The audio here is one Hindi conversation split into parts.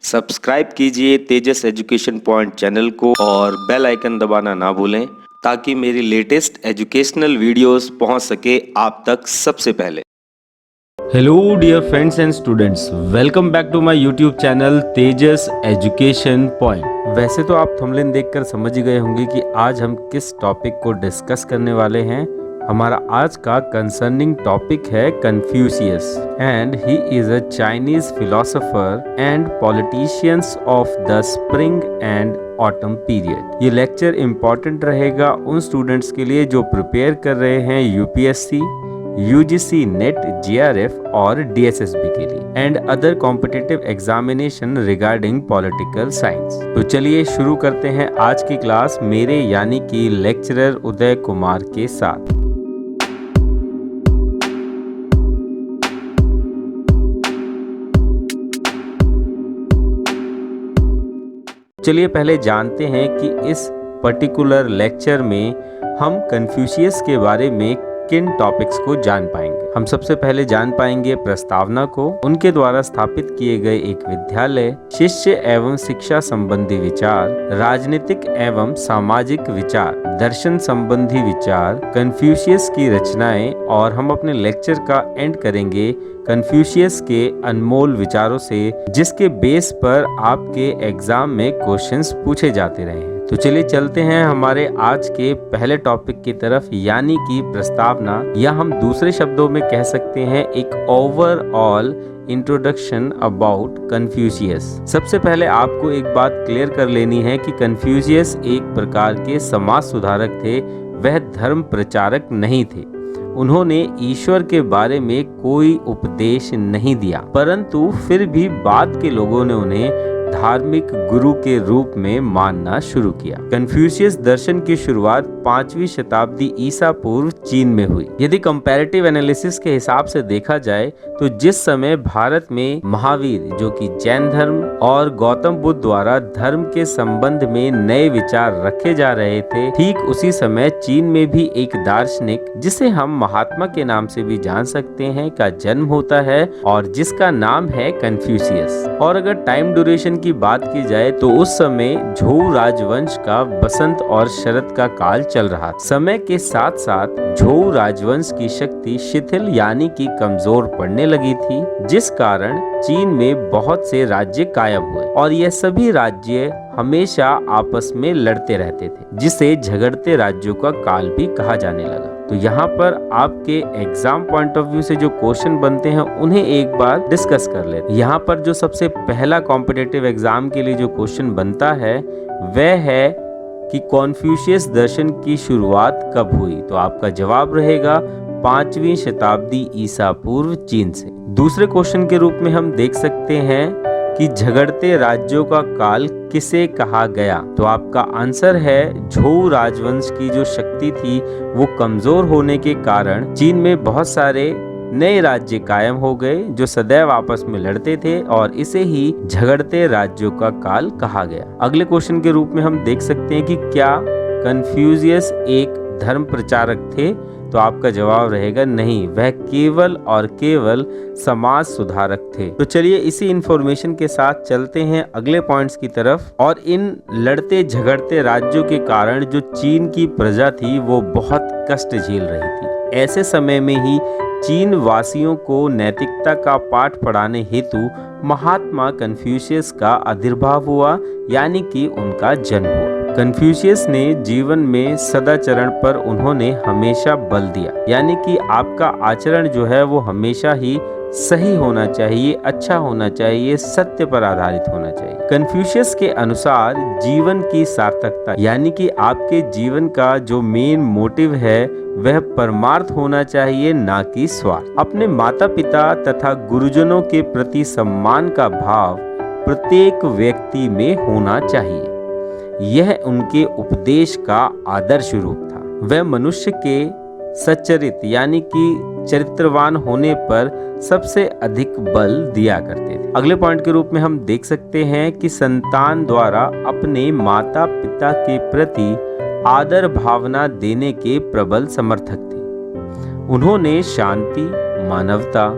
सब्सक्राइब कीजिए तेजस एजुकेशन पॉइंट चैनल को और बेल आइकन दबाना ना भूलें ताकि मेरी लेटेस्ट एजुकेशनल वीडियोस पहुंच सके आप तक सबसे पहले। Hello dear friends and students, welcome back to my YouTube channel Tejas education point. वैसे तो आप थंबनेल देखकर समझ ही गए होंगे कि आज हम किस टॉपिक को डिस्कस करने वाले हैं। हमारा आज का कंसर्निंग टॉपिक है Confucius and he is a Chinese philosopher and politicians of the spring and autumn period. ये लेक्चर इम्पॉर्टेंट रहेगा उन स्टूडेंट्स के लिए जो प्रिपेयर कर रहे हैं यूपीएससी, यूजीसी नेट, जीआरएफ और डीएसएसबी के लिए and other competitive examination regarding political science. तो चलिए शुरू करते हैं आज की क्लास मेरे यानी कि लेक्चरर उदय कुमार के साथ। चलिए पहले जानते हैं कि इस पर्टिकुलर लेक्चर में हम कन्फ्यूशियस के बारे में किन टॉपिक्स को जान पाएंगे। हम सबसे पहले जान पाएंगे प्रस्तावना को, उनके द्वारा स्थापित किए गए एक विद्यालय, शिष्य एवं शिक्षा संबंधी विचार, राजनीतिक एवं सामाजिक विचार, दर्शन संबंधी विचार, कन्फ्यूशियस की रचनाएं और हम अपने लेक्चर का एंड करेंगे कन्फ्यूशियस के अनमोल विचारों से जिसके बेस पर आपके एग्जाम में क्वेश्चंस पूछे जाते रहे हैं। तो चलिए चलते हैं हमारे आज के पहले टॉपिक की तरफ यानी कि प्रस्तावना, या हम दूसरे शब्दों में कह सकते हैं एक ओवरऑल इंट्रोडक्शन अबाउट कन्फ्यूशियस। सबसे पहले आपको एक बात क्लियर कर लेनी है कि कन्फ्यूशियस एक प्रकार के समाज सुधारक थे, वह धर्म प्रचारक नहीं थे। उन्होंने ईश्वर के बारे में कोई उपदेश नहीं दिया, परंतु फिर भी बाद के लोगों ने उन्हें धार्मिक गुरु के रूप में मानना शुरू किया। कन्फ्यूशियस दर्शन की शुरुआत 5वीं शताब्दी ईसा पूर्व चीन में हुई। यदि कंपैरेटिव एनालिसिस के हिसाब से देखा जाए तो जिस समय भारत में महावीर जो कि जैन धर्म और गौतम बुद्ध द्वारा धर्म के संबंध में नए विचार रखे जा रहे थे, ठीक उसी समय चीन में भी एक दार्शनिक जिसे हम महात्मा के नाम से भी जान सकते हैं का जन्म होता है और जिसका नाम है कन्फ्यूशियस। और अगर टाइम ड्यूरेशन की बात की जाए तो उस समय झोउ राजवंश का बसंत और शरद का काल चल रहा। समय के साथ साथ झोउ राजवंश की शक्ति शिथिल यानी कि कमजोर पड़ने लगी थी, जिस कारण चीन में बहुत से राज्य कायम हुए और यह सभी राज्य हमेशा आपस में लड़ते रहते थे, जिसे झगड़ते राज्यों का काल भी कहा जाने लगा। तो यहाँ पर आपके एग्जाम पॉइंट ऑफ व्यू से जो क्वेश्चन बनते हैं उन्हें एक बार डिस्कस कर लेते हैं। यहाँ पर जो सबसे पहला कॉम्पिटिटिव एग्जाम के लिए जो क्वेश्चन बनता है वह है कि कन्फ्यूशियस दर्शन की शुरुआत कब हुई। तो आपका जवाब रहेगा 5वीं शताब्दी ईसा पूर्व चीन से। दूसरे क्वेश्चन के रूप में हम देख सकते हैं कि झगड़ते राज्यों का काल किसे कहा गया। तो आपका आंसर है झोउ राजवंश की जो शक्ति थी वो कमजोर होने के कारण चीन में बहुत सारे नए राज्य कायम हो गए जो सदैव आपस में लड़ते थे और इसे ही झगड़ते राज्यों का काल कहा गया। अगले क्वेश्चन के रूप में हम देख सकते हैं कि क्या कन्फ्यूशियस एक धर्म प्रचारक थे। तो आपका जवाब रहेगा नहीं, वह केवल और केवल समाज सुधारक थे। तो चलिए इसी इंफॉर्मेशन के साथ चलते हैं अगले पॉइंट्स की तरफ। और इन लड़ते झगड़ते राज्यों के कारण जो चीन की प्रजा थी वो बहुत कष्ट झेल रही थी। ऐसे समय में ही चीन वासियों को नैतिकता का पाठ पढ़ाने हेतु महात्मा कन्फ्यूशियस का आविर्भाव हुआ यानी कि उनका जन्म हुआ। कन्फ्यूशियस ने जीवन में सदाचरण पर उन्होंने हमेशा बल दिया, यानी कि आपका आचरण जो है वो हमेशा ही सही होना चाहिए, अच्छा होना चाहिए, सत्य पर आधारित होना चाहिए। कन्फ्यूशियस के अनुसार जीवन की सार्थकता यानी कि आपके जीवन का जो मेन मोटिव है वह परमार्थ होना चाहिए, ना कि स्वार्थ। अपने माता पिता तथा गुरुजनों के प्रति सम्मान का भाव प्रत्येक व्यक्ति में होना चाहिए। यह उनके उपदेश का आदर्श रूप था। वह मनुष्य के सच्चरित यानी कि चरित्रवान होने पर सबसे अधिक बल दिया करते थे। अगले पॉइंट के रूप में हम देख सकते हैं कि संतान द्वारा अपने माता पिता के प्रति आदर भावना देने के प्रबल समर्थक थे। उन्होंने शांति, मानवता,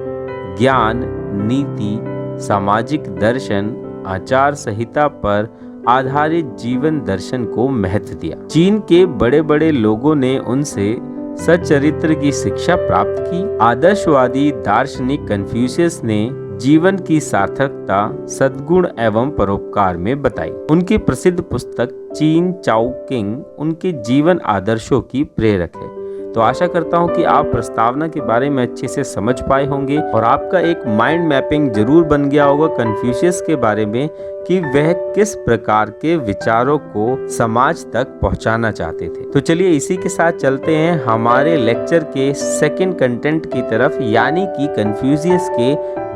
ज्ञान, नीति, सामाजिक दर्शन, आचार संहिता पर आधारित जीवन दर्शन को महत्व दिया। चीन के बड़े बड़े लोगों ने उनसे सच्चरित्र की शिक्षा प्राप्त की। आदर्शवादी दार्शनिक कन्फ्यूशियस ने जीवन की सार्थकता सद्गुण एवं परोपकार में बताई। उनकी प्रसिद्ध पुस्तक चीन चाओ किंग उनके जीवन आदर्शों की प्रेरक है। तो आशा करता हूं कि आप प्रस्तावना के बारे में अच्छे से समझ पाए होंगे और आपका एक माइंड मैपिंग जरूर बन गया होगा कन्फ्यूशियस के बारे में कि वह किस प्रकार के विचारों को समाज तक पहुंचाना चाहते थे। तो चलिए इसी के साथ चलते हैं हमारे लेक्चर के सेकंड कंटेंट की तरफ, यानी कि कन्फ्यूशियस के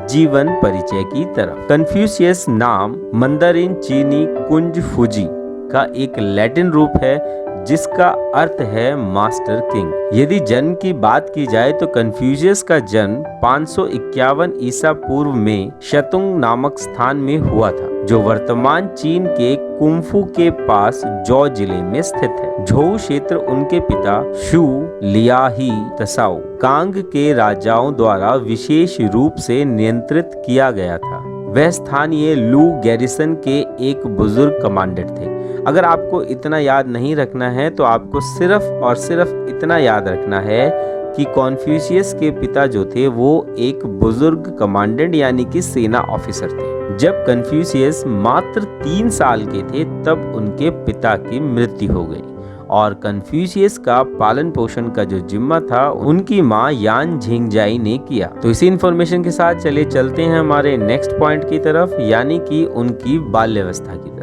जीवन परिचय की तरफ। कन्फ्यूशियस नाम मंदारिन चीनी कुंज फूजी का एक लैटिन रूप है जिसका अर्थ है मास्टर किंग। यदि जन्म की बात की जाए तो कन्फ्यूशियस का जन्म 551 ईसा पूर्व में शतुंग नामक स्थान में हुआ था, जो वर्तमान चीन के कुंफू के पास जौ जिले में स्थित है। झोउ क्षेत्र उनके पिता शू लियाही तसाओ कांग के राजाओं द्वारा विशेष रूप से नियंत्रित किया गया था। वह स्थानीय लू गैरिसन के एक बुजुर्ग कमांडर थे। अगर आपको इतना याद नहीं रखना है तो आपको सिर्फ और सिर्फ इतना याद रखना है कि कन्फ्यूशियस के पिता जो थे वो एक बुजुर्ग कमांडेंट यानी कि सेना ऑफिसर थे। जब कन्फ्यूशियस मात्र 3 साल के थे तब उनके पिता की मृत्यु हो गई और कन्फ्यूशियस का पालन पोषण का जो जिम्मा था उनकी मां यान झिंगजाई ने किया। तो इसी इंफॉर्मेशन के साथ चले चलते हैं हमारे नेक्स्ट पॉइंट की तरफ, यानी कि उनकी बाल्यावस्था की तरफ।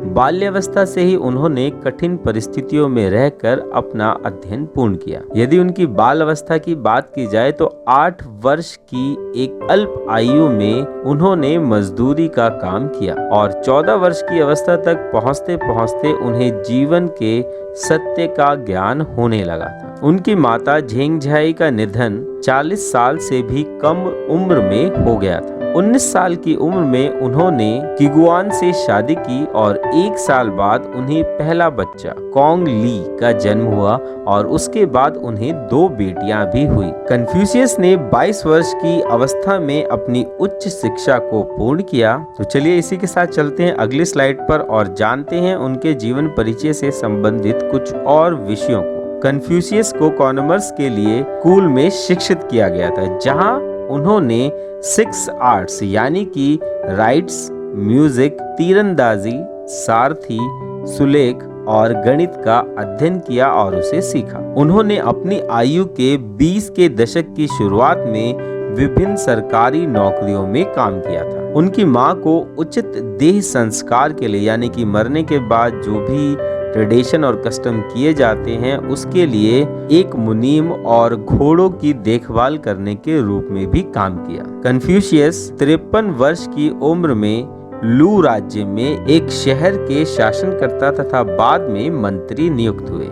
बाल्यावस्था से ही उन्होंने कठिन परिस्थितियों में रहकर अपना अध्ययन पूर्ण किया। यदि उनकी बाल अवस्था की बात की जाए तो 8 वर्ष की एक अल्प आयु में उन्होंने मजदूरी का काम किया और 14 वर्ष की अवस्था तक पहुंचते पहुंचते उन्हें जीवन के सत्य का ज्ञान होने लगा था। उनकी माता झेंगझाई का निधन 40 साल से भी कम उम्र में हो गया था। 19 साल की उम्र में उन्होंने किगुआन से शादी की और 1 साल बाद उन्हें पहला बच्चा कोंग ली का जन्म हुआ और उसके बाद उन्हें 2 बेटियां भी हुई। कन्फ्यूशियस ने 22 वर्ष की अवस्था में अपनी उच्च शिक्षा को पूर्ण किया। तो चलिए इसी के साथ चलते हैं अगली स्लाइड पर और जानते हैं उनके जीवन परिचय से संबंधित कुछ और विषयों को। कन्फ्यूशियस को कॉमर्स के लिए स्कूल में शिक्षित किया गया था, जहां उन्होंने 6 आर्ट्स यानी कि राइट्स, म्यूजिक, तीरंदाजी, सारथी, सुलेख और गणित का अध्ययन किया और उसे सीखा। उन्होंने अपनी आयु के 20 के दशक की शुरुआत में विभिन्न सरकारी नौकरियों में काम किया था। उनकी मां को उचित देह संस्कार के लिए यानी कि मरने के बाद जो भी ट्रेडिशन और कस्टम किए जाते हैं उसके लिए एक मुनीम और घोड़ों की देखभाल करने के रूप में भी काम किया। कन्फ्यूशियस 53 वर्ष की उम्र में लू राज्य में एक शहर के शासनकर्ता तथा बाद में मंत्री नियुक्त हुए।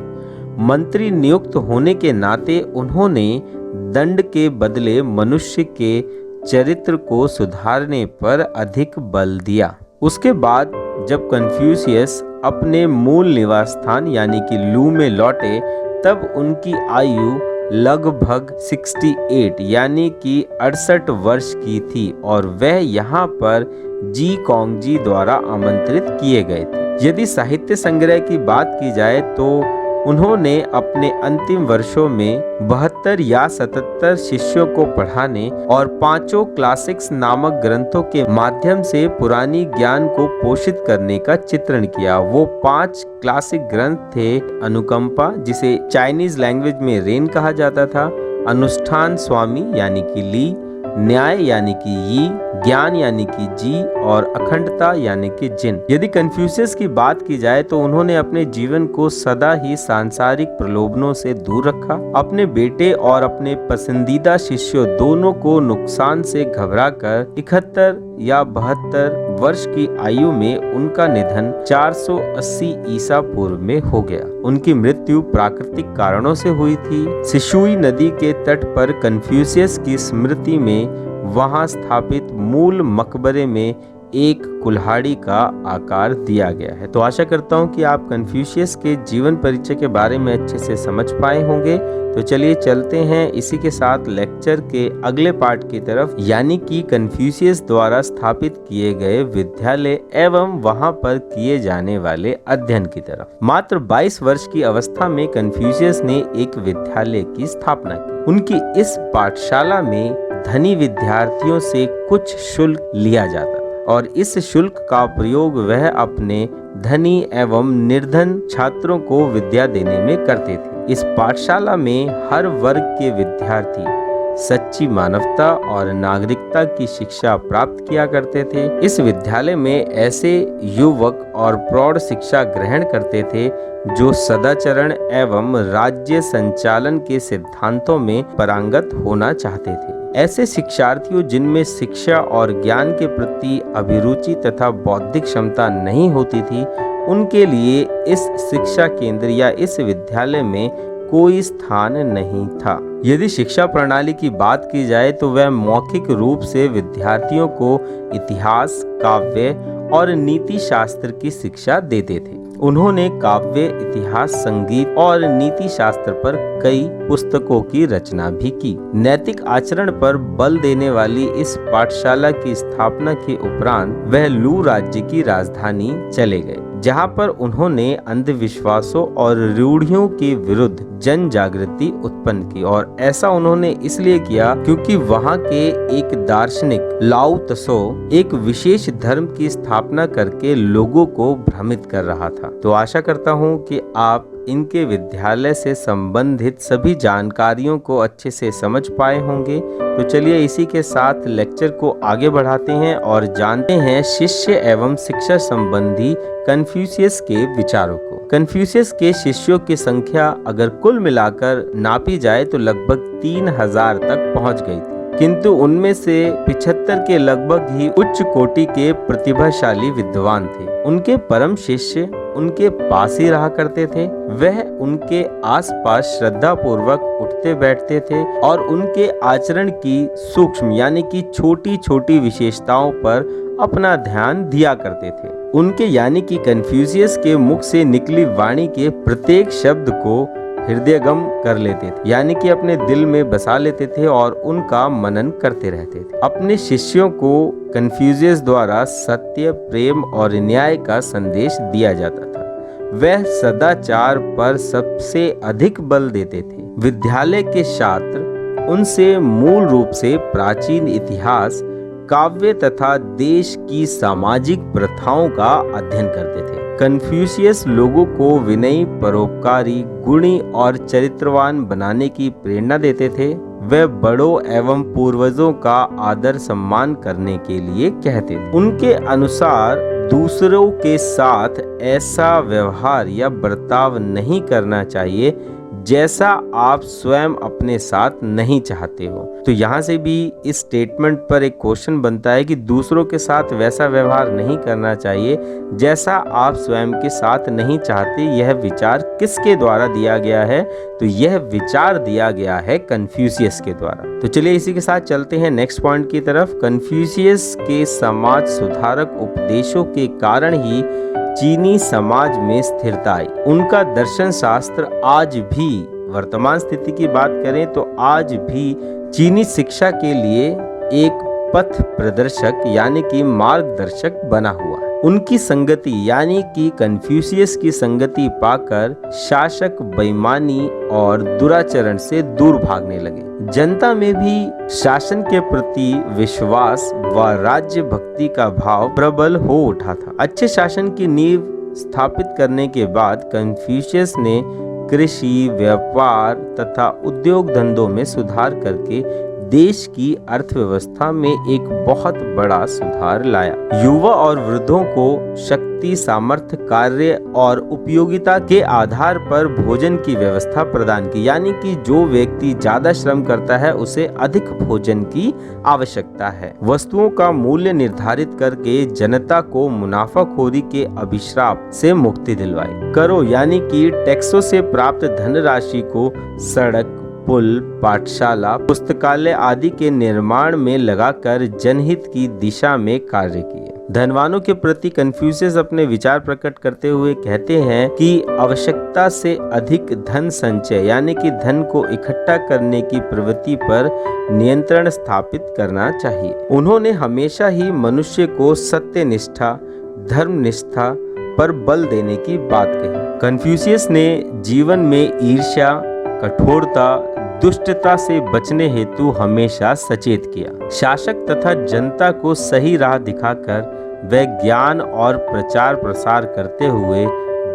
मंत्री नियुक्त होने के नाते उन्होंने दंड के बदले मनुष्य के चरित्र को सुधारने पर अधिक बल दिया। उसके बाद जब कन्फ्यूशियस अपने मूल निवास स्थान यानी कि लू में लौटे तब उनकी आयु लगभग 68 यानी कि 68 वर्ष की थी और वह यहाँ पर जी कोंगजी द्वारा आमंत्रित किए गए थे। यदि साहित्य संग्रह की बात की जाए तो उन्होंने अपने अंतिम वर्षों में 72 या 77 शिष्यों को पढ़ाने और 5 क्लासिक्स नामक ग्रंथों के माध्यम से पुरानी ज्ञान को पोषित करने का चित्रण किया। वो 5 क्लासिक ग्रंथ थे अनुकंपा, जिसे चाइनीज लैंग्वेज में रेन कहा जाता था, अनुष्ठान स्वामी यानी कि ली, न्याय यानी कि यी, ज्ञान यानी कि जी और अखंडता यानी कि जिन। यदि कन्फ्यूशियस की बात की जाए तो उन्होंने अपने जीवन को सदा ही सांसारिक प्रलोभनों से दूर रखा। अपने बेटे और अपने पसंदीदा शिष्यों दोनों को नुकसान से घबराकर 71 या 72 वर्ष की आयु में उनका निधन 480 ईसा पूर्व में हो गया। उनकी मृत्यु प्राकृतिक कारणों से हुई थी। सिशुई नदी के तट पर कन्फ्यूशियस की स्मृति में वहां स्थापित मूल मकबरे में एक कुल्हाड़ी का आकार दिया गया है। तो आशा करता हूँ कि आप कन्फ्यूशियस के जीवन परिचय के बारे में अच्छे से समझ पाए होंगे। तो चलिए चलते हैं इसी के साथ लेक्चर के अगले पार्ट की तरफ, यानी कि कन्फ्यूशियस द्वारा स्थापित किए गए विद्यालय एवं वहां पर किए जाने वाले अध्ययन की तरफ। मात्र 22 वर्ष की अवस्था में कन्फ्यूशियस ने एक विद्यालय की स्थापना की। उनकी इस पाठशाला में धनी विद्यार्थियों से कुछ शुल्क लिया जाता और इस शुल्क का प्रयोग वह अपने धनी एवं निर्धन छात्रों को विद्या देने में करते थे। इस पाठशाला में हर वर्ग के विद्यार्थी सच्ची मानवता और नागरिकता की शिक्षा प्राप्त किया करते थे। इस विद्यालय में ऐसे युवक और प्रौढ़ शिक्षा ग्रहण करते थे जो सदाचरण एवं राज्य संचालन के सिद्धांतों में पारंगत होना चाहते थे। ऐसे शिक्षार्थियों जिनमें शिक्षा और ज्ञान के प्रति अभिरुचि तथा बौद्धिक क्षमता नहीं होती थी, उनके लिए इस शिक्षा केंद्र या इस विद्यालय में कोई स्थान नहीं था। यदि शिक्षा प्रणाली की बात की जाए तो वह मौखिक रूप से विद्यार्थियों को इतिहास, काव्य और नीति शास्त्र की शिक्षा देते थे। उन्होंने काव्य, इतिहास, संगीत और नीति शास्त्र पर कई पुस्तकों की रचना भी की। नैतिक आचरण पर बल देने वाली इस पाठशाला की स्थापना के उपरांत वह लू राज्य की राजधानी चले गए, जहां पर उन्होंने अंधविश्वासों और रूढ़ियों के विरुद्ध जन जागृति उत्पन्न की। और ऐसा उन्होंने इसलिए किया क्योंकि वहां के एक दार्शनिक लाओ त्सो एक विशेष धर्म की स्थापना करके लोगों को भ्रमित कर रहा था। तो आशा करता हूं कि आप इनके विद्यालय से संबंधित सभी जानकारियों को अच्छे से समझ पाए होंगे। तो चलिए इसी के साथ लेक्चर को आगे बढ़ाते हैं और जानते हैं शिष्य एवं शिक्षा संबंधी कन्फ्यूशियस के विचारों को। कन्फ्यूशियस के शिष्यों की संख्या अगर कुल मिलाकर नापी जाए तो लगभग 3000 तक पहुंच गई थी, किंतु उनमें से 75 के लगभग ही उच्च कोटि के प्रतिभाशाली विद्वान थे। उनके परम शिष्य उनके पास ही रहा करते थे। वह उनके आसपास श्रद्धा पूर्वक उठते बैठते थे और उनके आचरण की सूक्ष्म यानी कि छोटी छोटी विशेषताओं पर अपना ध्यान दिया करते थे। उनके यानी कि कन्फ्यूशियस के मुख से निकली वाणी के प्रत्येक शब्द को हृदयगम कर लेते थे, यानी कि अपने दिल में बसा लेते थे और उनका मनन करते रहते थे। अपने शिष्यों को कन्फ्यूशियस द्वारा सत्य, प्रेम और न्याय का संदेश दिया जाता था। वह सदाचार पर सबसे अधिक बल देते थे। विद्यालय के छात्र उनसे मूल रूप से प्राचीन इतिहास, काव्य तथा देश की सामाजिक प्रथाओं का अध्ययन करते थे। कन्फ्यूशियस लोगों को विनयी, परोपकारी, गुणी और चरित्रवान बनाने की प्रेरणा देते थे। वे बड़ों एवं पूर्वजों का आदर सम्मान करने के लिए कहते थे। उनके अनुसार दूसरों के साथ ऐसा व्यवहार या बर्ताव नहीं करना चाहिए जैसा आप स्वयं अपने साथ नहीं चाहते हो। तो यहाँ से भी इस स्टेटमेंट पर एक क्वेश्चन बनता है कि दूसरों के साथ वैसा व्यवहार नहीं करना चाहिए जैसा आप स्वयं के साथ नहीं चाहते। यह विचार किसके द्वारा दिया गया है? तो यह विचार दिया गया है कन्फ्यूशियस के द्वारा। तो चलिए इसी के साथ चलते हैं नेक्स्ट पॉइंट की तरफ। कन्फ्यूशियस के समाज सुधारक उपदेशों के कारण ही चीनी समाज में स्थिरता आई। उनका दर्शन शास्त्र आज भी, वर्तमान स्थिति की बात करें तो आज भी चीनी शिक्षा के लिए एक पथ प्रदर्शक यानी कि मार्गदर्शक बना हुआ है। उनकी संगति यानी कि कन्फ्यूशियस की संगति पाकर शासक बेईमानी और दुराचरण से दूर भागने लगे। जनता में भी शासन के प्रति विश्वास व राज्य भक्ति का भाव प्रबल हो उठा था। अच्छे शासन की नींव स्थापित करने के बाद कन्फ्यूशियस ने कृषि, व्यापार तथा उद्योग धंधों में सुधार करके देश की अर्थव्यवस्था में एक बहुत बड़ा सुधार लाया। युवा और वृद्धों को शक्ति, सामर्थ्य, कार्य और उपयोगिता के आधार पर भोजन की व्यवस्था प्रदान की, यानी कि जो व्यक्ति ज्यादा श्रम करता है उसे अधिक भोजन की आवश्यकता है। वस्तुओं का मूल्य निर्धारित करके जनता को मुनाफाखोरी के अभिशाप से मुक्ति दिलवाई। करों यानी कि टैक्सों से प्राप्त धनराशि को सड़क, पुल, पाठशाला, पुस्तकालय आदि के निर्माण में लगाकर जनहित की दिशा में कार्य किए। धनवानों के प्रति कन्फ्यूशियस अपने विचार प्रकट करते हुए कहते हैं कि आवश्यकता से अधिक धन संचय यानी कि धन को इकट्ठा करने की प्रवृत्ति पर नियंत्रण स्थापित करना चाहिए। उन्होंने हमेशा ही मनुष्य को सत्यनिष्ठा, धर्मनिष्ठा पर बल देने की बात कही। कन्फ्यूशियस ने जीवन में ईर्ष्या, कठोरता, दुष्टता से बचने हेतु हमेशा सचेत किया। शासक तथा जनता को सही राह दिखाकर वह ज्ञान और प्रचार प्रसार करते हुए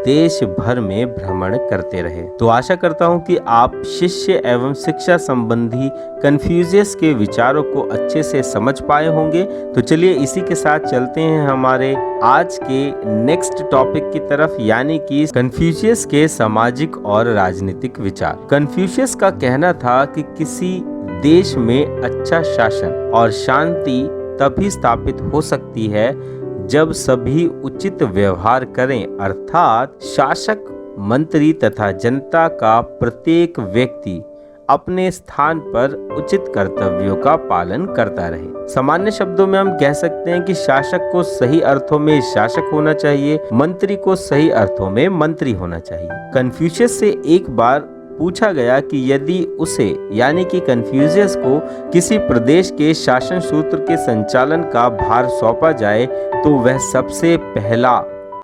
देश भर में भ्रमण करते रहे। तो आशा करता हूं कि आप शिष्य एवं शिक्षा संबंधी कन्फ्यूशियस के विचारों को अच्छे से समझ पाए होंगे। तो चलिए इसी के साथ चलते हैं हमारे आज के नेक्स्ट टॉपिक की तरफ, यानी कि कन्फ्यूशियस के सामाजिक और राजनीतिक विचार। कन्फ्यूशियस का कहना था कि किसी देश में अच्छा शासन और शांति तभी स्थापित हो सकती है जब सभी उचित व्यवहार करें, अर्थात शासक, मंत्री तथा जनता का प्रत्येक व्यक्ति अपने स्थान पर उचित कर्तव्यों का पालन करता रहे। सामान्य शब्दों में हम कह सकते हैं कि शासक को सही अर्थों में शासक होना चाहिए, मंत्री को सही अर्थों में मंत्री होना चाहिए। कन्फ्यूशियस से एक बार पूछा गया कि यदि उसे यानी कि कन्फ्यूशियस को किसी प्रदेश के शासन सूत्र के संचालन का भार सौंपा जाए तो वह सबसे पहला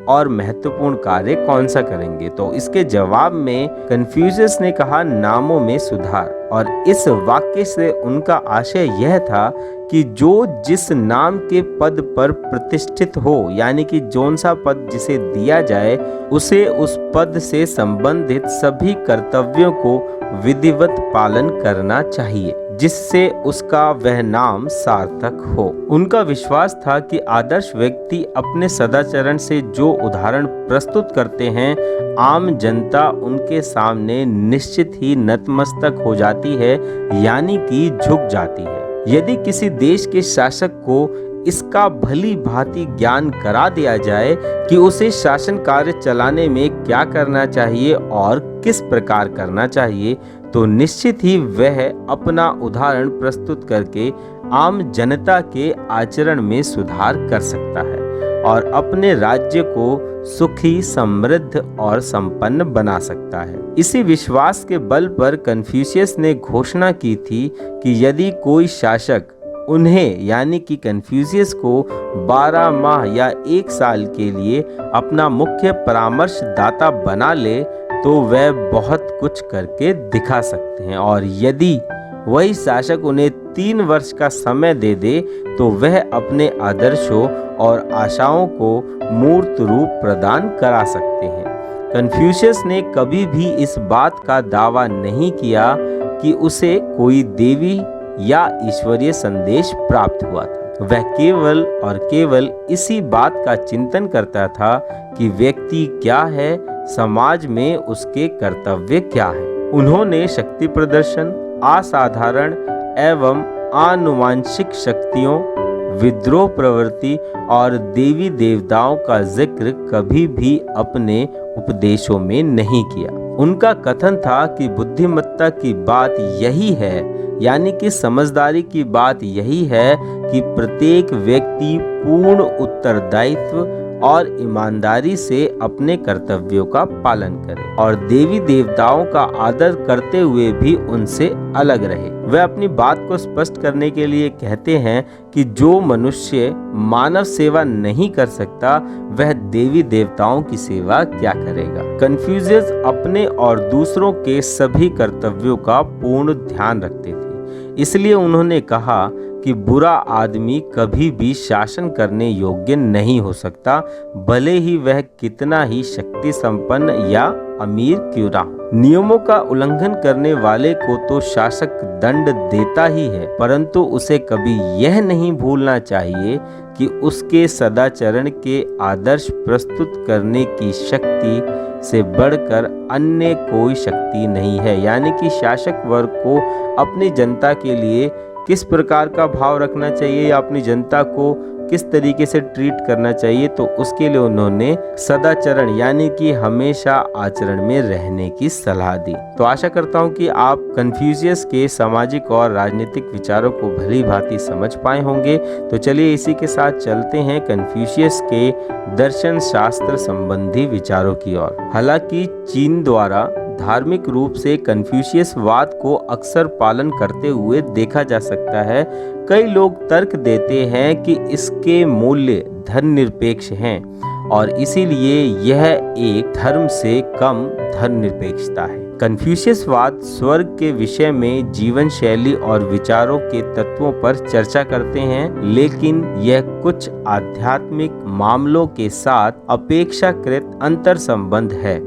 और महत्वपूर्ण कार्य कौन सा करेंगे। तो इसके जवाब में कन्फ्यूशियस ने कहा नामों में सुधार। और इस वाक्य से उनका आशय यह था कि जो जिस नाम के पद पर प्रतिष्ठित हो यानी कि जौन सा पद जिसे दिया जाए उसे उस पद से संबंधित सभी कर्तव्यों को विधिवत पालन करना चाहिए जिससे उसका वह नाम सार्थक हो। उनका विश्वास था कि आदर्श व्यक्ति अपने सदाचरण से जो उदाहरण प्रस्तुत करते हैं आम जनता उनके सामने निश्चित ही नतमस्तक हो जाती है यानी कि झुक जाती है। यदि किसी देश के शासक को इसका भली भांति ज्ञान करा दिया जाए कि उसे शासन कार्य चलाने में क्या करना चाहिए और किस प्रकार करना चाहिए तो निश्चित ही वह अपना उदाहरण प्रस्तुत करके आम जनता के आचरण में सुधार कर सकता है और अपने राज्य को सुखी, समृद्ध और संपन्न बना सकता है। इसी विश्वास के बल पर कन्फ्यूशियस ने घोषणा की थी कि यदि कोई शासक उन्हें यानी कि कन्फ्यूशियस को 12 माह या 1 साल के लिए अपना मुख्य परामर्शदाता बना ले तो वह बहुत कुछ करके दिखा सकते हैं और यदि वही शासक उन्हें 3 वर्ष का समय दे दे तो वह अपने आदर्शों और आशाओं को मूर्त रूप प्रदान करा सकते हैं। कन्फ्यूशियस ने कभी भी इस बात का दावा नहीं किया कि उसे कोई देवी या ईश्वरीय संदेश प्राप्त हुआ था। वह केवल और केवल इसी बात का चिंतन करता था कि व्यक्ति क्या है, समाज में उसके कर्तव्य क्या है। उन्होंने शक्ति प्रदर्शन, असाधारण एवं आनुवांशिक शक्तियों, विद्रोह प्रवृत्ति और देवी देवताओं का जिक्र कभी भी अपने उपदेशों में नहीं किया। उनका कथन था कि बुद्धिमत्ता की बात यही है यानी कि समझदारी की बात यही है कि प्रत्येक व्यक्ति पूर्ण उत्तरदायित्व और ईमानदारी से अपने कर्तव्यों का पालन करे और देवी देवताओं का आदर करते हुए भी उनसे अलग रहे। वह अपनी बात को स्पष्ट करने के लिए कहते हैं कि जो मनुष्य मानव सेवा नहीं कर सकता वह देवी देवताओं की सेवा क्या करेगा। कन्फ्यूशियस अपने और दूसरों के सभी कर्तव्यों का पूर्ण ध्यान रखते थे, इसलिए उन्होंने कहा कि बुरा आदमी कभी भी शासन करने योग्य नहीं हो सकता, भले ही वह कितना ही शक्ति संपन्न या अमीर क्यों ना हो। नियमों का उल्लंघन करने वाले को तो शासक दंड देता ही है, परंतु उसे कभी यह नहीं भूलना चाहिए कि उसके सदाचरण के आदर्श प्रस्तुत करने की शक्ति से बढ़कर अन्य कोई शक्ति नहीं है। यानी कि शासक वर्ग को अपनी जनता के लिए किस प्रकार का भाव रखना चाहिए या अपनी जनता को किस तरीके से ट्रीट करना चाहिए, तो उसके लिए उन्होंने सदाचरण यानी कि हमेशा आचरण में रहने की सलाह दी। तो आशा करता हूँ कि आप कन्फ्यूशियस के सामाजिक और राजनीतिक विचारों को भली भांति समझ पाए होंगे। तो चलिए इसी के साथ चलते हैं कन्फ्यूशियस के दर्शन शास्त्र संबंधी विचारों की ओर। हालांकि चीन द्वारा धार्मिक रूप से कन्फ्यूशियसवाद को अक्सर पालन करते हुए देखा जा सकता है। कई लोग तर्क देते हैं कि इसके मूल्य धर्मनिरपेक्ष हैं और इसीलिए यह एक धर्म से कम धर्मनिरपेक्षता है। कन्फ्यूशियसवाद स्वर्ग के विषय में जीवन शैली और विचारों के तत्वों पर चर्चा करते हैं, लेकिन यह कुछ आध्यात्मिक मामलों के साथ अपेक्षाकृत अंतर संबंध है,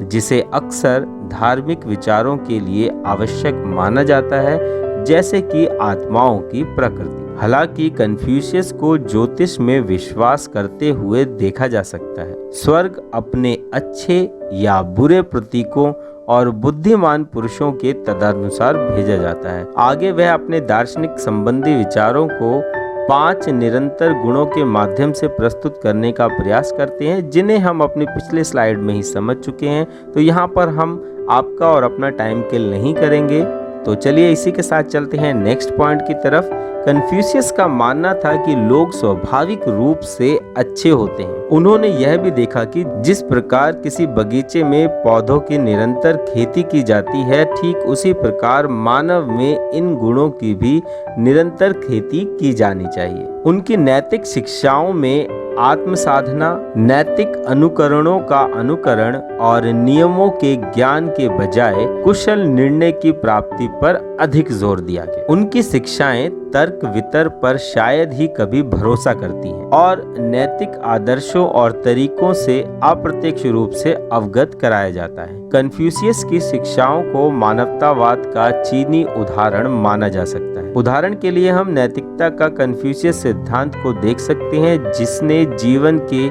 जिसे अक्सर धार्मिक विचारों के लिए आवश्यक माना जाता है, जैसे कि आत्माओं की प्रकृति। हालांकि कन्फ्यूशियस को ज्योतिष में विश्वास करते हुए देखा जा सकता है। स्वर्ग अपने अच्छे या बुरे प्रतीकों और बुद्धिमान पुरुषों के तदनुसार भेजा जाता है। आगे वह अपने दार्शनिक संबंधी विचारों को 5 निरंतर गुणों के माध्यम से प्रस्तुत करने का प्रयास करते हैं, जिन्हें हम अपनी पिछले स्लाइड में ही समझ चुके हैं। तो यहाँ पर हम आपका और अपना टाइम किल नहीं करेंगे। तो चलिए इसी के साथ चलते हैं नेक्स्ट पॉइंट की तरफ। कन्फ्यूशियस का मानना था कि लोग स्वाभाविक रूप से अच्छे होते हैं। उन्होंने यह भी देखा कि जिस प्रकार किसी बगीचे में पौधों की निरंतर खेती की जाती है, ठीक उसी प्रकार मानव में इन गुणों की भी निरंतर खेती की जानी चाहिए। उनकी नैतिक शिक्षाओं में आत्म साधना, नैतिक अनुकरणों का अनुकरण और नियमों के ज्ञान के बजाय कुशल निर्णय की प्राप्ति पर अधिक जोर दिया गया। उनकी शिक्षाएं तर्क वितर्क पर शायद ही कभी भरोसा करती हैं और नैतिक आदर्शों और तरीकों से अप्रत्यक्ष रूप से अवगत कराया जाता है। कन्फ्यूशियस की शिक्षाओं को मानवतावाद का चीनी उदाहरण माना जा सकता है। उदाहरण के लिए हम नैतिकता का कन्फ्यूशियस सिद्धांत को देख सकते हैं, जिसने जीवन के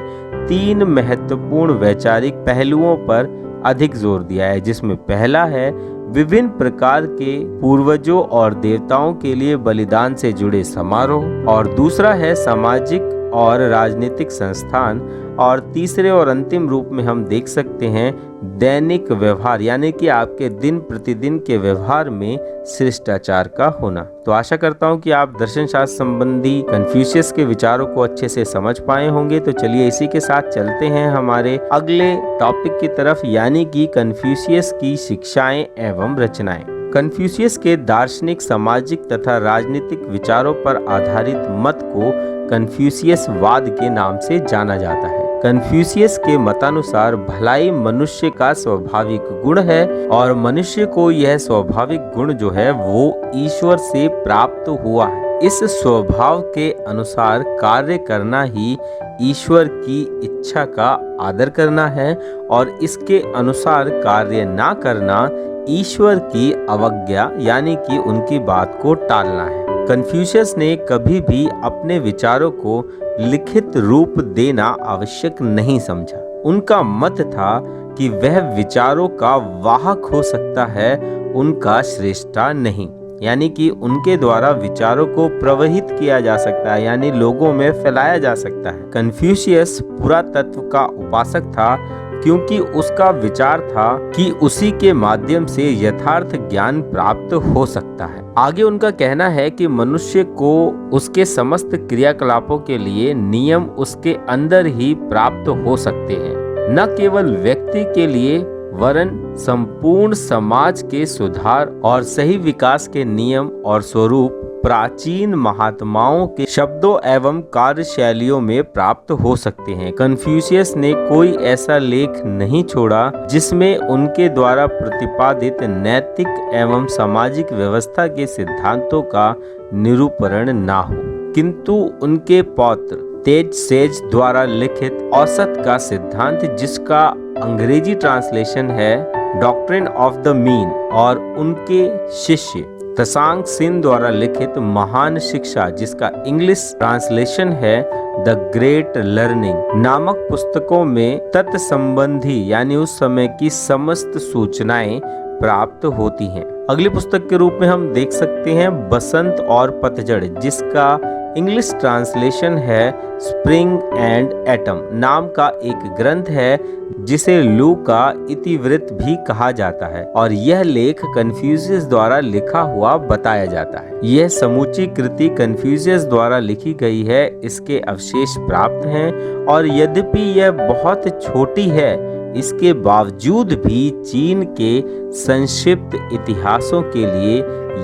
3 महत्वपूर्ण वैचारिक पहलुओं पर अधिक जोर दिया है, जिसमें पहला है विभिन्न प्रकार के पूर्वजों और देवताओं के लिए बलिदान से जुड़े समारोह, और दूसरा है सामाजिक और राजनीतिक संस्थान, और तीसरे और अंतिम रूप में हम देख सकते हैं दैनिक व्यवहार, यानी कि आपके दिन प्रतिदिन के व्यवहार में शिष्टाचार का होना। तो आशा करता हूं कि आप दर्शन शास्त्र संबंधी कन्फ्यूशियस के विचारों को अच्छे से समझ पाए होंगे। तो चलिए इसी के साथ चलते हैं हमारे अगले टॉपिक की तरफ, यानी कि कन्फ्यूशियस की शिक्षाएं एवं रचनाएं। कन्फ्यूशियस के दार्शनिक, सामाजिक तथा राजनीतिक विचारों पर आधारित मत को कन्फ्यूशियसवाद के नाम से जाना जाता है। कन्फ्यूशियस के मतानुसार भलाई मनुष्य का स्वाभाविक गुण है और मनुष्य को यह स्वाभाविक गुण जो है वो ईश्वर से प्राप्त हुआ है। इस स्वभाव के अनुसार कार्य करना ही ईश्वर की इच्छा का आदर करना है और इसके अनुसार कार्य ना करना ईश्वर की अवज्ञा यानी कि उनकी बात को टालना है। कन्फ्यूशियस ने कभी भी अपने विचारों को लिखित रूप देना आवश्यक नहीं समझा। उनका मत था कि वह विचारों का वाहक हो सकता है, उनका श्रेष्ठा नहीं, यानी कि उनके द्वारा विचारों को प्रवहित किया जा सकता है, यानी लोगों में फैलाया जा सकता है। कन्फ्यूशियस पुरातत्व का उपासक था, क्योंकि उसका विचार था कि उसी के माध्यम से यथार्थ ज्ञान प्राप्त हो सकता है। आगे उनका कहना है कि मनुष्य को उसके समस्त क्रियाकलापों के लिए नियम उसके अंदर ही प्राप्त हो सकते हैं, न केवल व्यक्ति के लिए वरन संपूर्ण समाज के सुधार और सही विकास के नियम और स्वरूप प्राचीन महात्माओं के शब्दों एवं कार्यशैलियों में प्राप्त हो सकते हैं। कन्फ्यूशियस ने कोई ऐसा लेख नहीं छोड़ा जिसमें उनके द्वारा प्रतिपादित नैतिक एवं सामाजिक व्यवस्था के सिद्धांतों का निरूपण ना हो, किंतु उनके पौत्र तेज सेज द्वारा लिखित औसत का सिद्धांत, जिसका अंग्रेजी ट्रांसलेशन है डॉक्ट्रिन ऑफ द मीन, और उनके शिष्य तसांग सिन द्वारा लिखित महान शिक्षा, जिसका इंग्लिश ट्रांसलेशन है द ग्रेट लर्निंग नामक पुस्तकों में तत्संबंधी यानी उस समय की समस्त सूचनाएं प्राप्त होती हैं। अगली पुस्तक के रूप में हम देख सकते हैं बसंत और पतझड़, जिसका इंग्लिश ट्रांसलेशन है स्प्रिंग एंड एटम नाम का एक ग्रंथ है, जिसे लू का इतिवृत्त भी कहा जाता है और यह लेख कन्फ्यूशियस द्वारा लिखा हुआ बताया जाता है। यह समूची कृति कन्फ्यूशियस द्वारा लिखी गई है, इसके अवशेष प्राप्त हैं और यद्यपि यह बहुत छोटी है, इसके बावजूद भी चीन के संक्षिप्त इतिहासों के लिए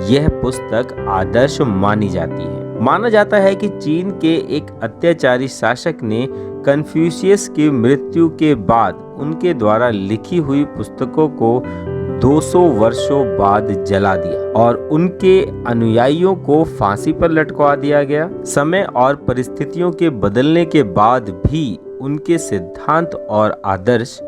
यह पुस्तक आदर्श मानी जाती है। माना जाता है कि चीन के एक अत्याचारी शासक ने कन्फ्यूशियस की मृत्यु के बाद उनके द्वारा लिखी हुई पुस्तकों को 200 वर्षों बाद जला दिया और उनके अनुयायियों को फांसी पर लटका दिया गया। समय और परिस्थितियों के बदलने के बाद भी उनके सिद्धांत और आदर्श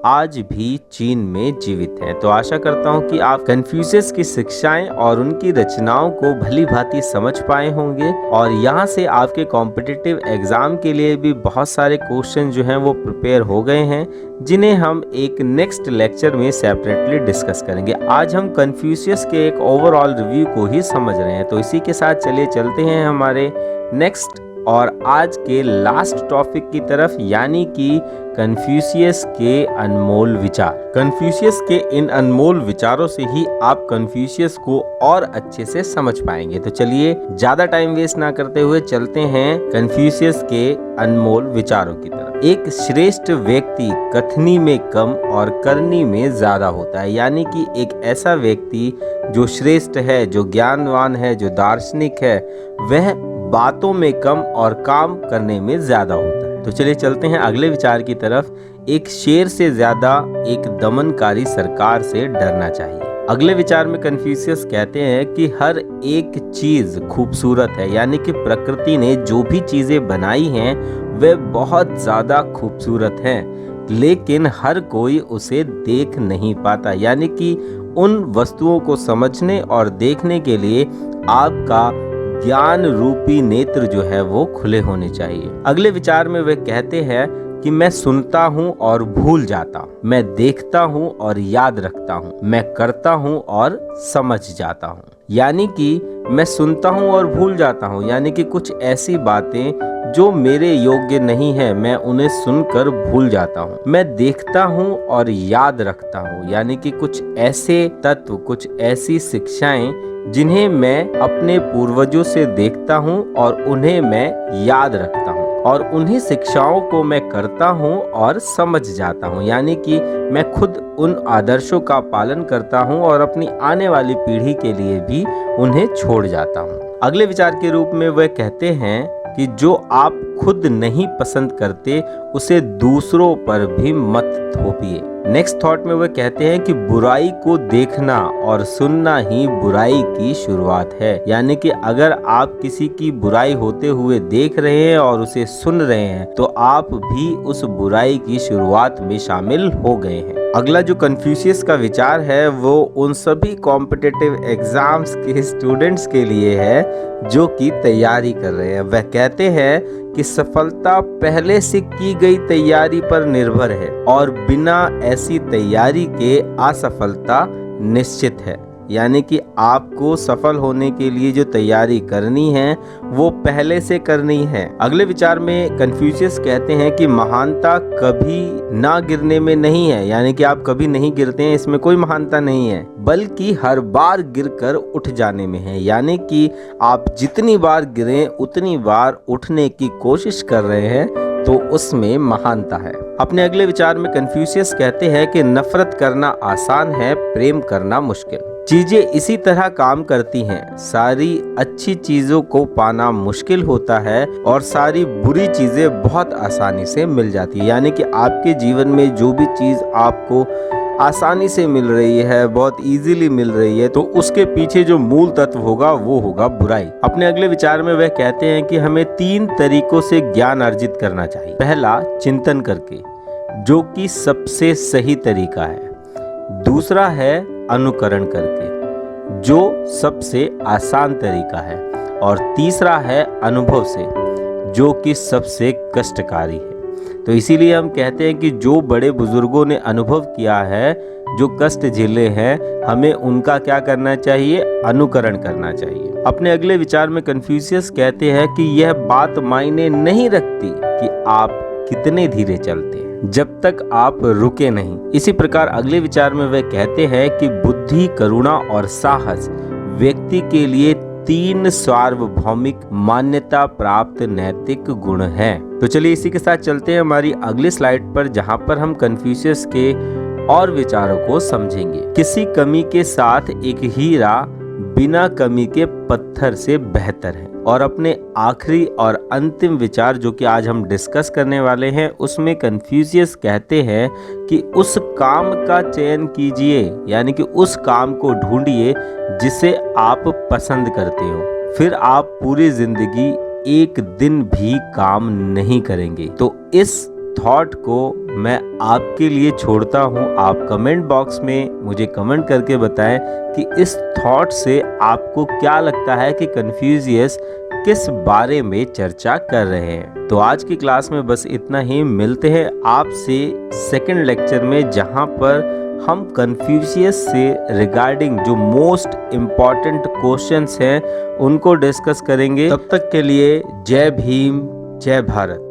आज भी चीन में जीवित है। तो आशा करता हूं कि आप कन्फ्यूशियस की शिक्षाएं और उनकी रचनाओं को भली भांति समझ पाए होंगे और यहाँ से आपके कॉम्पिटिटिव एग्जाम के लिए भी बहुत सारे क्वेश्चन जो हैं वो प्रिपेयर हो गए हैं, जिन्हें हम एक नेक्स्ट लेक्चर में सेपरेटली डिस्कस करेंगे। आज हम कन्फ्यूशियस के एक ओवरऑल रिव्यू को ही समझ रहे हैं। तो इसी के साथ चलिए चलते हैं हमारे नेक्स्ट और आज के लास्ट टॉपिक की तरफ, यानी कि कन्फ्यूशियस के अनमोल विचार। कन्फ्यूशियस के इन अनमोल विचारों से ही आप कन्फ्यूशियस को और अच्छे से समझ पाएंगे। तो चलिए ज्यादा टाइम वेस्ट ना करते हुए चलते हैं कन्फ्यूशियस के अनमोल विचारों की तरफ। एक श्रेष्ठ व्यक्ति कथनी में कम और करनी में ज्यादा होता है, यानी कि एक ऐसा व्यक्ति जो श्रेष्ठ है, जो ज्ञानवान है, जो दार्शनिक है, वह बातों में कम और काम करने में ज्यादा होता है। तो चलिए चलते हैं अगले विचार की तरफ। एक शेर से ज्यादा एक दमनकारी सरकार से डरना चाहिए। अगले विचार में कन्फ्यूशियस कहते हैं कि हर एक चीज खूबसूरत है, यानी कि प्रकृति ने जो भी चीजें बनाई हैं वे बहुत ज्यादा खूबसूरत हैं, लेकिन हर कोई उसे देख नहीं पाता। यानी कि उन वस्तुओं को समझने और देखने के लिए आपका ज्ञान रूपी नेत्र जो है वो खुले होने चाहिए। अगले विचार में वे कहते हैं कि मैं सुनता हूँ और भूल जाता हूँ, मैं देखता हूँ और याद रखता हूँ, मैं करता हूँ और समझ जाता हूँ। यानी कि मैं सुनता हूँ और भूल जाता हूँ, यानी कि कुछ ऐसी बातें जो मेरे योग्य नहीं है मैं उन्हें सुनकर भूल जाता हूँ। मैं देखता हूँ और याद रखता हूँ, यानी कि कुछ ऐसे तत्व, कुछ ऐसी शिक्षाएं जिन्हें मैं अपने पूर्वजों से देखता हूँ और उन्हें मैं याद रखता हूँ और उन्हीं शिक्षाओं को मैं करता हूँ और समझ जाता हूँ। यानी कि मैं खुद उन आदर्शों का पालन करता हूँ और अपनी आने वाली पीढ़ी के लिए भी उन्हें छोड़ जाता हूँ। अगले विचार के रूप में वह कहते हैं कि जो आप खुद नहीं पसंद करते उसे दूसरों पर भी मत थोपिए। नेक्स्ट थॉट में वह कहते हैं कि बुराई को देखना और सुनना ही बुराई की शुरुआत है। यानी कि अगर आप किसी की बुराई होते हुए देख रहे हैं और उसे सुन रहे हैं तो आप भी उस बुराई की शुरुआत में शामिल हो गए हैं। अगला जो कन्फ्यूशियस का विचार है वो उन सभी कॉम्पिटिटिव एग्जाम्स के स्टूडेंट्स के लिए है जो कि तैयारी कर रहे हैं। वह कहते हैं कि सफलता पहले से की गई तैयारी पर निर्भर है और बिना ऐसी तैयारी के असफलता निश्चित है। यानी कि आपको सफल होने के लिए जो तैयारी करनी है वो पहले से करनी है। अगले विचार में कन्फ्यूशियस कहते हैं कि महानता कभी ना गिरने में नहीं है, यानी कि आप कभी नहीं गिरते हैं, इसमें कोई महानता नहीं है, बल्कि हर बार गिरकर उठ जाने में है। यानी कि आप जितनी बार गिरें उतनी बार उठने की कोशिश कर रहे हैं तो उसमें महानता है। अपने अगले विचार में कन्फ्यूशियस कहते हैं कि नफरत करना आसान है, प्रेम करना मुश्किल। चीजें इसी तरह काम करती हैं, सारी अच्छी चीजों को पाना मुश्किल होता है और सारी बुरी चीजें बहुत आसानी से मिल जाती है। यानी कि आपके जीवन में जो भी चीज आपको आसानी से मिल रही है, बहुत इजीली मिल रही है, तो उसके पीछे जो मूल तत्व होगा वो होगा बुराई। अपने अगले विचार में वह कहते हैं कि हमें 3 तरीकों से ज्ञान अर्जित करना चाहिए। पहला, चिंतन करके, जो कि सबसे सही तरीका है। दूसरा है अनुकरण करके, जो सबसे आसान तरीका है। और तीसरा है अनुभव से, जो कि सबसे कष्टकारी है। तो इसीलिए हम कहते हैं कि जो बड़े बुजुर्गों ने अनुभव किया है जो कष्ट झेले हैं, हमें उनका क्या करना चाहिए, अनुकरण करना चाहिए। अपने अगले विचार में कन्फ्यूशियस कहते हैं कि यह बात मायने नहीं रखती कि आप कितने धीरे चलते हैं, जब तक आप रुके नहीं। इसी प्रकार अगले विचार में वे कहते हैं कि बुद्धि, करुणा और साहस व्यक्ति के लिए 3 सार्वभौमिक मान्यता प्राप्त नैतिक गुण हैं। तो चलिए इसी के साथ चलते हैं हमारी अगली स्लाइड पर, जहां पर हम कन्फ्यूशियस के और विचारों को समझेंगे। किसी कमी के साथ एक हीरा बिना कमी के पत्थर से बेहतर है। और अपने आखिरी और अंतिम विचार जो कि आज हम डिस्कस करने वाले हैं, उसमें कन्फ्यूशियस कहते हैं कि उस काम का चयन कीजिए, यानी कि उस काम को ढूंढिए जिसे आप पसंद करते हो, फिर आप पूरी जिंदगी एक दिन भी काम नहीं करेंगे। तो इस थॉट को मैं आपके लिए छोड़ता हूं। आप कमेंट बॉक्स में मुझे कमेंट करके बताएं कि इस थॉट से आपको क्या लगता है कि कन्फ्यूशियस किस बारे में चर्चा कर रहे हैं। तो आज की क्लास में बस इतना ही। मिलते हैं आपसे सेकंड लेक्चर में, जहां पर हम कन्फ्यूशियस से रिगार्डिंग जो मोस्ट इम्पॉर्टेंट क्वेश्चंस हैं उनको डिस्कस करेंगे। तब तक के लिए जय भीम, जय भारत।